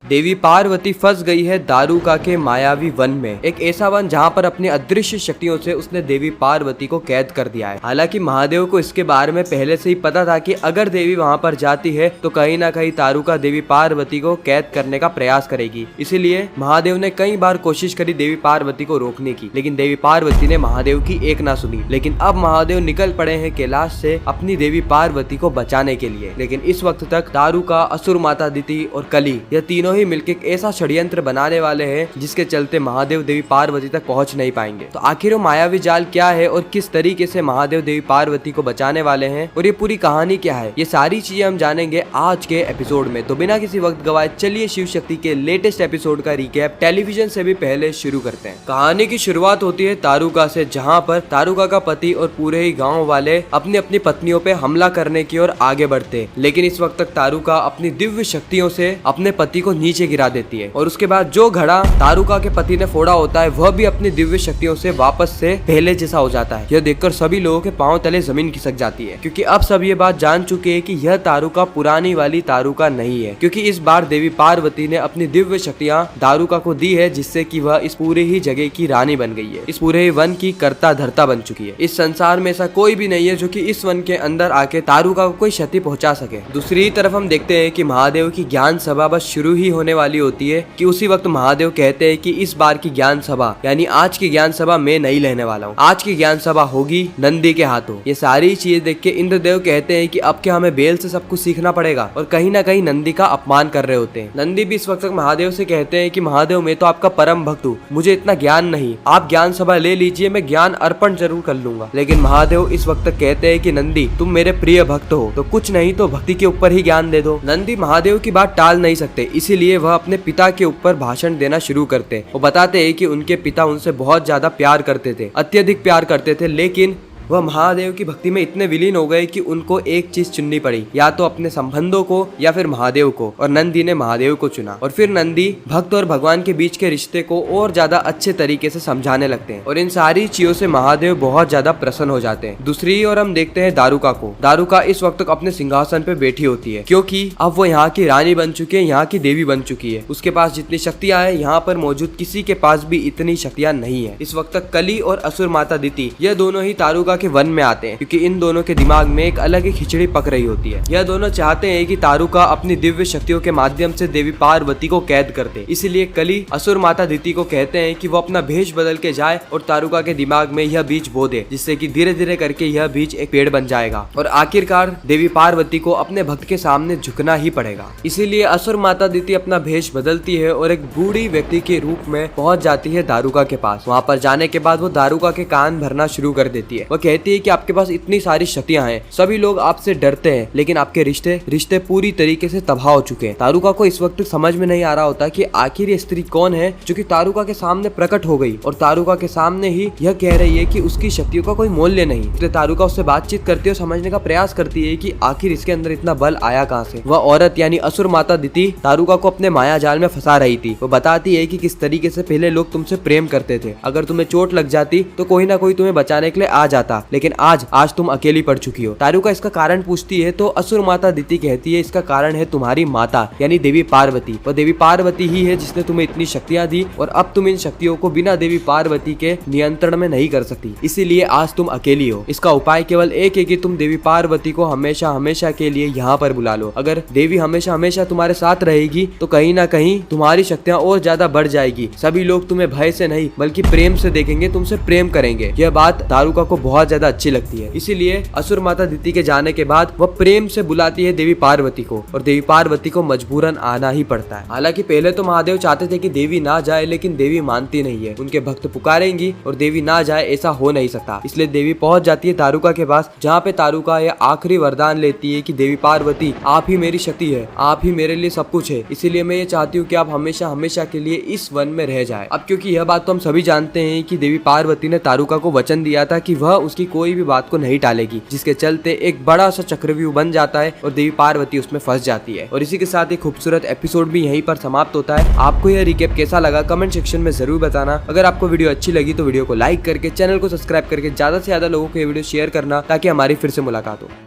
देवी पार्वती फंस गई है दारुका के मायावी वन में, एक ऐसा वन जहाँ पर अपनी अदृश्य शक्तियों से उसने देवी पार्वती को कैद कर दिया है। हालांकि महादेव को इसके बारे में पहले से ही पता था कि अगर देवी वहाँ पर जाती है तो कहीं ना कहीं दारुका देवी पार्वती को कैद करने का प्रयास करेगी। इसीलिए महादेव ने कई बार कोशिश करी देवी पार्वती को रोकने की, लेकिन देवी पार्वती ने महादेव की एक ना सुनी। लेकिन अब महादेव निकल पड़े हैं कैलाश से अपनी देवी पार्वती को बचाने के लिए। लेकिन इस वक्त तक दारुका, असुर माता दिति और कली, यह तीनों ही मिलकर एक ऐसा षड्यंत्र बनाने वाले हैं जिसके चलते महादेव देवी पार्वती तक पहुंच नहीं पाएंगे। तो आखिर वो मायावी जाल क्या है और किस तरीके से महादेव देवी पार्वती को बचाने वाले हैं और ये पूरी कहानी क्या है, ये सारी चीजें हम जानेंगे आज के एपिसोड में। तो बिना किसी वक्त गवाए चलिए शिव शक्ति के लेटेस्ट एपिसोड का रिकैप टेलीविजन से भी पहले शुरू करते हैं। कहानी की शुरुआत होती है दारुका से, जहाँ पर दारुका का पति और पूरे ही गाँव वाले अपनी अपनी पत्नियों पे हमला करने की ओर आगे बढ़ते। लेकिन इस वक्त तक दारुका अपनी दिव्य शक्तियों से अपने पति को नीचे गिरा देती है और उसके बाद जो घड़ा दारुका के पति ने फोड़ा होता है वह भी अपनी दिव्य शक्तियों से वापस से पहले जैसा हो जाता है। यह देखकर सभी लोगों के पांव तले जमीन खिसक जाती है, क्योंकि अब सब ये बात जान चुके हैं कि यह दारुका पुरानी वाली दारुका नहीं है, क्योंकि इस बार देवी पार्वती ने अपनी दिव्य शक्तियां दारुका को दी है, जिससे कि वह इस पूरे ही जगह की रानी बन गई है, इस पूरे वन की कर्ता धर्ता बन चुकी है। इस संसार में ऐसा कोई भी नहीं है जो कि इस वन के अंदर आके दारुका को कोई क्षति पहुंचा सके। दूसरी तरफ हम देखते हैं कि महादेव की ज्ञान सभा बस शुरू ही होने वाली होती है कि उसी वक्त महादेव कहते हैं कि इस बार की ज्ञान सभा यानी आज की ज्ञान सभा मैं नहीं लेने वाला हूँ, आज की ज्ञान सभा होगी नंदी के हाथों। ये सारी चीजें देख के इंद्रदेव कहते हैं कि अब क्या हमें बेल से सब कुछ सीखना पड़ेगा, और कहीं ना कहीं नंदी का अपमान कर रहे होते हैं। नंदी भी इस वक्त तक महादेव से कहते हैं कि महादेव मैं तो आपका परम भक्त हूँ, मुझे इतना ज्ञान नहीं, आप ज्ञान सभा ले लीजिए, मैं ज्ञान अर्पण जरूर कर लूंगा। लेकिन महादेव इस वक्त तक कहते हैं कि नंदी तुम मेरे प्रिय भक्त हो, तो कुछ नहीं तो भक्ति के ऊपर ही ज्ञान दे दो। नंदी महादेव की बात टाल नहीं सकते, इसीलिए वह अपने पिता के ऊपर भाषण देना शुरू करते और बताते हैं कि उनके पिता उनसे बहुत ज्यादा प्यार करते थे, अत्यधिक प्यार करते थे, लेकिन वह महादेव की भक्ति में इतने विलीन हो गए कि उनको एक चीज चुननी पड़ी, या तो अपने संबंधों को या फिर महादेव को, और नंदी ने महादेव को चुना। और फिर नंदी भक्त और भगवान के बीच के रिश्ते को और ज्यादा अच्छे तरीके से समझाने लगते हैं, और इन सारी चीजों से महादेव बहुत ज्यादा प्रसन्न हो जाते हैं। दूसरी ओर हम देखते हैं दारुका को। दारुका इस वक्त तक अपने सिंहासन पे बैठी होती है, क्योंकि अब वो यहाँ की रानी बन चुकी है, यहाँ की देवी बन चुकी है। उसके पास जितनी शक्तियां है यहाँ पर मौजूद किसी के पास भी इतनी शक्तियां नहीं है। इस वक्त तक कली और असुर माता दिति यह दोनों ही दारुका के वन में आते हैं, क्योंकि इन दोनों के दिमाग में एक अलग ही खिचड़ी पक रही होती है। यह दोनों चाहते हैं कि दारुका अपनी दिव्य शक्तियों के माध्यम से देवी पार्वती को कैद कर दे। इसीलिए कली असुर माता दिति को कहते हैं कि वो अपना भेष बदल के जाए और दारुका के दिमाग में यह बीज बो दे, जिससे कि धीरे धीरे करके यह बीज एक पेड़ बन जाएगा और आखिरकार देवी पार्वती को अपने भक्त के सामने झुकना ही पड़ेगा। इसीलिए असुर माता दिति अपना भेष बदलती है और एक बूढ़ी व्यक्ति के रूप में पहुंच जाती है दारुका के पास। वहाँ पर जाने के बाद वो दारुका के कान भरना शुरू कर देती है। वह कहती है कि आपके पास इतनी सारी शक्तियां हैं, सभी लोग आपसे डरते हैं, लेकिन आपके रिश्ते पूरी तरीके से तबाह हो चुके हैं। दारुका को इस वक्त समझ में नहीं आ रहा होता कि आखिर ये स्त्री कौन है जो कि दारुका के सामने प्रकट हो गई और दारुका के सामने ही यह कह रही है कि उसकी शक्तियों का कोई मूल्य नहीं। इसलिए दारुका उससे बातचीत करती है और समझने का प्रयास करती है कि आखिर इसके अंदर इतना बल आया कहाँ से। वह औरत यानी असुर माता दिति दारुका को अपने माया जाल में फंसा रही थी। वो बताती है कि किस तरीके से पहले लोग तुमसे प्रेम करते थे, अगर तुम्हें चोट लग जाती तो कोई ना कोई तुम्हें बचाने के लिए आ जाता, लेकिन आज तुम अकेली पड़ चुकी हो। दारुका इसका कारण पूछती है तो असुर माता दिति कहती है इसका कारण है तुम्हारी माता यानी देवी पार्वती। वह देवी पार्वती ही है जिसने तुम्हें इतनी शक्तियां दी और अब तुम इन शक्तियों को बिना देवी पार्वती के नियंत्रण में नहीं कर सकती, इसीलिए आज तुम अकेली हो। इसका उपाय केवल एक है कि तुम देवी पार्वती को हमेशा हमेशा के लिए यहाँ पर बुला लो। अगर देवी हमेशा हमेशा तुम्हारे साथ रहेगी तो कहीं ना कहीं तुम्हारी शक्तियां और ज्यादा बढ़ जाएगी। सभी लोग तुम्हें भय से नहीं बल्कि प्रेम से देखेंगे, तुमसे प्रेम करेंगे। यह बात दारुका को बहुत ज्यादा अच्छी लगती है। इसीलिए असुर माता दिति के जाने के बाद वह प्रेम से बुलाती है देवी पार्वती को और देवी पार्वती को मजबूरन आना ही पड़ता है। हालांकि पहले तो महादेव चाहते थे कि देवी ना जाए, लेकिन देवी मानती नहीं है। उनके भक्त पुकारेंगी और देवी ना जाए ऐसा हो नहीं सकता, इसलिए देवी पहुंच जाती है दारुका के पास, जहाँ पे दारुका यह आखिरी वरदान लेती है कि देवी पार्वती आप ही मेरी शक्ति है, आप ही मेरे लिए सब कुछ है, इसीलिए मैं ये चाहती हूँ कि आप हमेशा हमेशा के लिए इस वन में रह जाए। अब क्योंकि यह बात तो हम सभी जानते हैं कि देवी पार्वती ने दारुका को वचन दिया था कि वह उसकी कोई भी बात को नहीं टालेगी, जिसके चलते एक बड़ा सा चक्रव्यूह बन जाता है और देवी पार्वती उसमें फंस जाती है। और इसी के साथ एक खूबसूरत एपिसोड भी यहीं पर समाप्त होता है। आपको यह रिकैप कैसा लगा कमेंट सेक्शन में जरूर बताना। अगर आपको वीडियो अच्छी लगी तो वीडियो को लाइक करके चैनल को सब्सक्राइब करके ज्यादा से ज्यादा लोगों को ये वीडियो शेयर करना, ताकि हमारी फिर से मुलाकात हो।